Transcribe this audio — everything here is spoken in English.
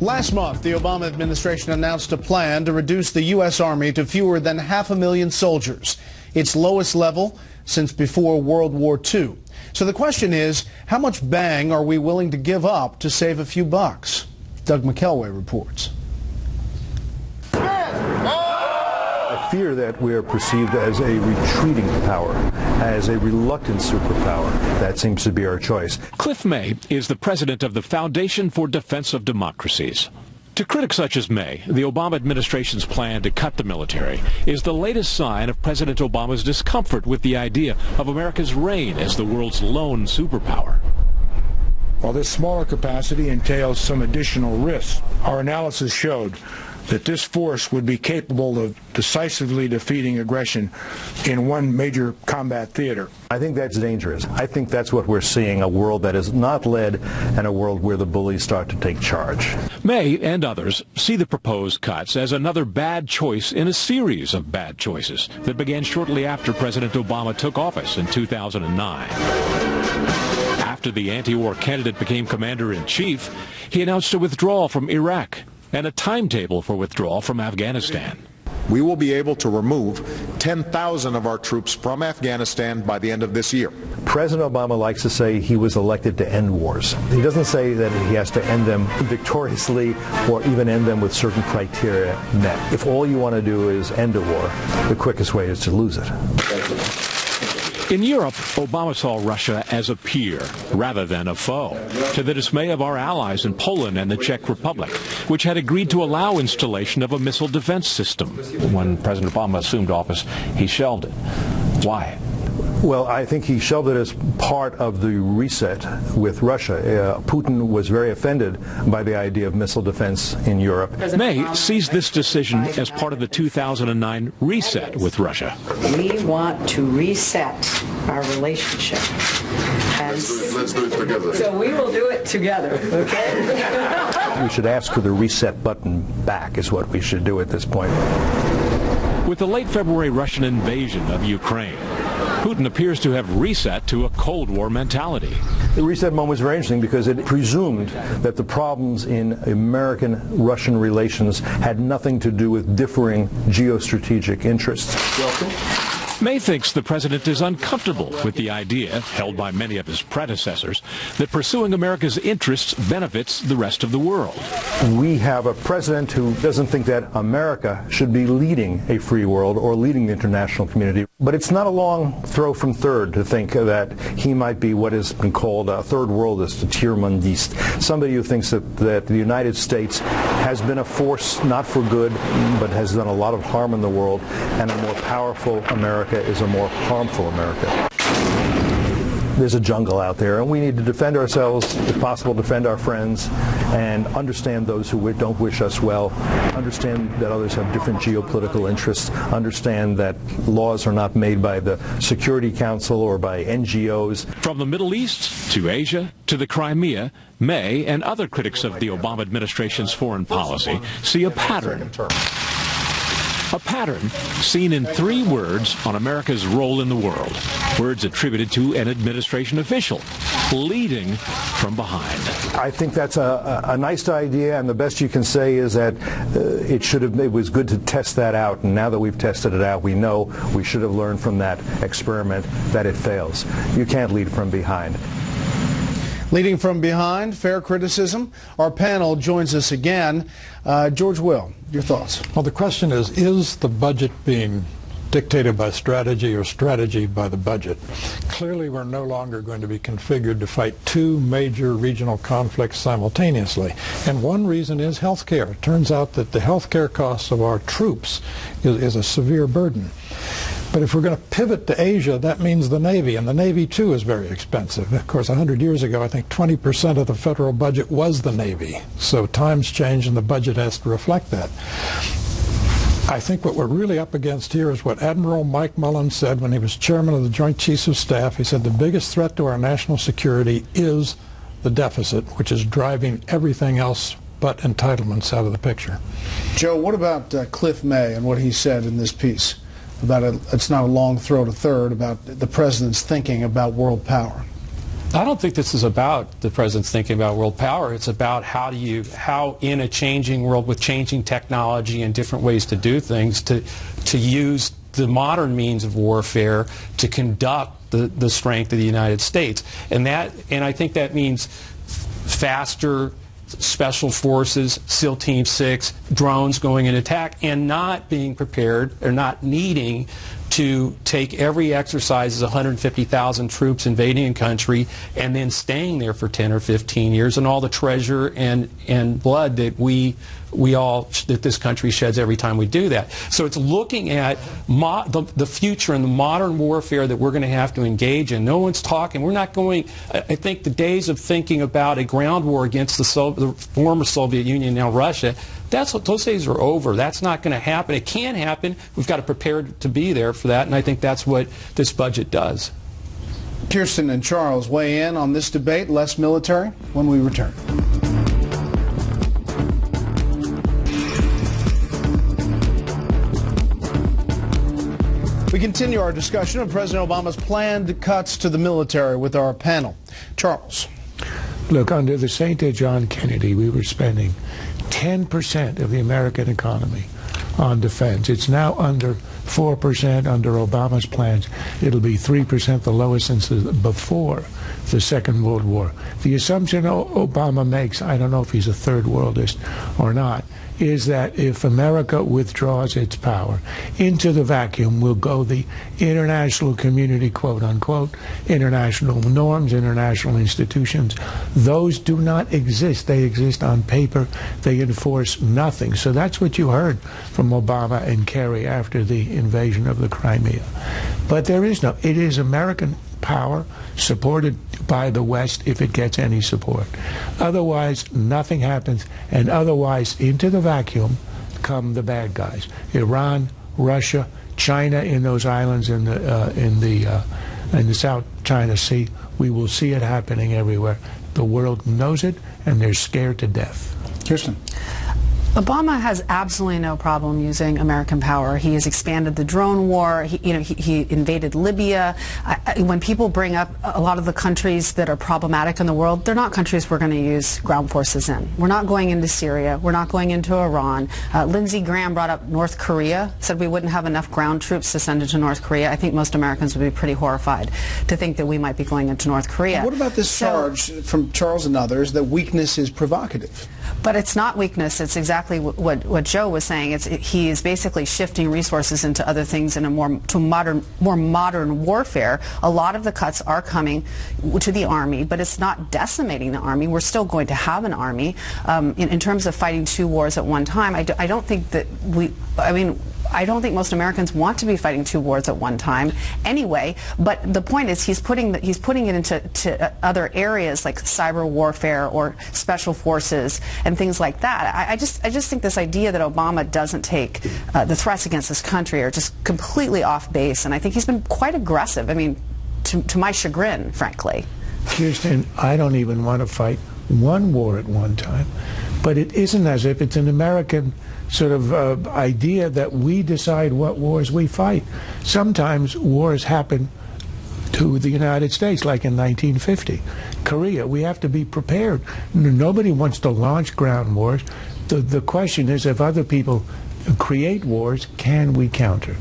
Last month, the Obama administration announced a plan to reduce the U.S. Army to fewer than 500,000 soldiers, its lowest level since before World War II. So the question is, how much bang are we willing to give up to save a few bucks? Doug McKelway reports. I fear that we are perceived as a retreating power, as a reluctant superpower. That seems to be our choice. Cliff May is the president of the Foundation for Defense of Democracies. To critics such as May, the Obama administration's plan to cut the military is the latest sign of President Obama's discomfort with the idea of America's reign as the world's lone superpower. While this smaller capacity entails some additional risks, our analysis showed that this force would be capable of decisively defeating aggression in one major combat theater. I think that's dangerous. I think that's what we're seeing, a world that is not led and a world where the bullies start to take charge. May and others see the proposed cuts as another bad choice in a series of bad choices that began shortly after President Obama took office in 2009. After the anti-war candidate became commander-in-chief, he announced a withdrawal from Iraq and a timetable for withdrawal from Afghanistan. We will be able to remove 10,000 of our troops from Afghanistan by the end of this year. President Obama likes to say he was elected to end wars. He doesn't say that he has to end them victoriously or even end them with certain criteria met. If all you want to do is end a war, the quickest way is to lose it. In Europe, Obama saw Russia as a peer rather than a foe, to the dismay of our allies in Poland and the Czech Republic, which had agreed to allow installation of a missile defense system. When President Obama assumed office, he shelved it. Why? Well, I think he shelved it as part of the reset with Russia. Putin was very offended by the idea of missile defense in Europe. May sees this decision as part of the 2009 reset with Russia. We want to reset our relationship. Let's do it together. So we will do it together, okay? We should ask for the reset button back is what we should do at this point. With the late February Russian invasion of Ukraine, Putin appears to have reset to a Cold War mentality. The reset moment was very interesting because it presumed that the problems in American-Russian relations had nothing to do with differing geostrategic interests. Welcome. May thinks the president is uncomfortable with the idea, held by many of his predecessors, that pursuing America's interests benefits the rest of the world. We have a president who doesn't think that America should be leading a free world or leading the international community. But it's not a long throw from third to think that he might be what has been called a third worldist, a tiers-mondiste, somebody who thinks that the United States has been a force not for good, but has done a lot of harm in the world, and a more powerful America is a more harmful America. There's a jungle out there, and we need to defend ourselves, if possible, defend our friends, and understand those who don't wish us well, understand that others have different geopolitical interests, understand that laws are not made by the Security Council or by NGOs. From the Middle East to Asia to the Crimea, May and other critics of the Obama administration's foreign policy see a pattern. A pattern seen in 3 words on America's role in the world. Words attributed to an administration official, leading from behind. I think that's a nice idea, and the best you can say is that it was good to test that out, and now that we've tested it out, we know we should have learned from that experiment that it fails. You can't lead from behind. Leading from behind, fair criticism. Our panel joins us again. George Will, your thoughts? Well, the question is the budget being dictated by strategy or strategy by the budget? Clearly, we're no longer going to be configured to fight 2 major regional conflicts simultaneously. And one reason is health care. It turns out that the health care costs of our troops is a severe burden. But if we're going to pivot to Asia, that means the Navy, and the Navy, too, is very expensive. Of course, 100 years ago, I think 20% of the federal budget was the Navy. So times change, and the budget has to reflect that. I think what we're really up against here is what Admiral Mike Mullen said when he was chairman of the Joint Chiefs of Staff. He said the biggest threat to our national security is the deficit, which is driving everything else but entitlements out of the picture. Joe, what about Cliff May and what he said in this piece? About it's not a long throw to third, about the president's thinking about world power. I don't think this is about the president's thinking about world power. It's about how in a changing world with changing technology and different ways to do things, to use the modern means of warfare to conduct the strength of the United States. And I think that means faster special forces, SEAL Team 6, drones going in attack, and not being prepared or not needing to take every exercise as 150,000 troops invading a country and then staying there for 10 or 15 years, and all the treasure and blood that that this country sheds every time we do that. So it's looking at the future and the modern warfare that we're going to have to engage in. No one's talking. We're not going. I think the days of thinking about a ground war against the former Soviet Union, now Russia, those days are over. That's not going to happen. It can happen. We've got to prepare to be there for that, and I think that's what this budget does. Kirsten and Charles weigh in on this debate, less military, when we return. We continue our discussion of President Obama's planned cuts to the military with our panel. Charles. Look, under the St. John Kennedy, we were spending 10% of the American economy on defense. It's now under 4% under Obama's plans. It'll be 3%, the lowest since before the Second World War. The assumption Obama makes, I don't know if he's a third worldist or not, is that if America withdraws its power into the vacuum, will go the international community, quote unquote, international norms, international institutions. Those do not exist. They exist on paper. They enforce nothing. So that's what you heard from Obama and Kerry after the invasion of the Crimea. But there is no, it is American power supported by the West if it gets any support. Otherwise, nothing happens, and otherwise, into the vacuum come the bad guys. Iran, Russia, China in those islands in the South China Sea. We will see it happening everywhere. The world knows it, and they're scared to death. Kirsten. Obama has absolutely no problem using American power. He has expanded the drone war. He invaded Libya. When people bring up a lot of the countries that are problematic in the world, they're not countries we're going to use ground forces in. We're not going into Syria. We're not going into Iran. Lindsey Graham brought up North Korea, said we wouldn't have enough ground troops to send into North Korea. I think most Americans would be pretty horrified to think that we might be going into North Korea. What about this charge from Charles and others that weakness is provocative? But it's not weakness. It's exactly what Joe was saying. He is basically shifting resources into other things in a more modern warfare. A lot of the cuts are coming to the Army, but it's not decimating the Army. We're still going to have an Army. In terms of fighting two wars at one time, I don't think that I don't think most Americans want to be fighting two wars at one time anyway, but the point is he's putting it into other areas like cyber warfare or special forces and things like that. I just think this idea that Obama doesn't take the threats against this country are just completely off base, and I think he's been quite aggressive. I mean, to my chagrin, frankly. Kirsten, I don't even want to fight one war at one time, but it isn't as if it's an American sort of idea that we decide what wars we fight. Sometimes wars happen to the United States, like in 1950. Korea, we have to be prepared. Nobody wants to launch ground wars. The question is, if other people create wars, can we counter?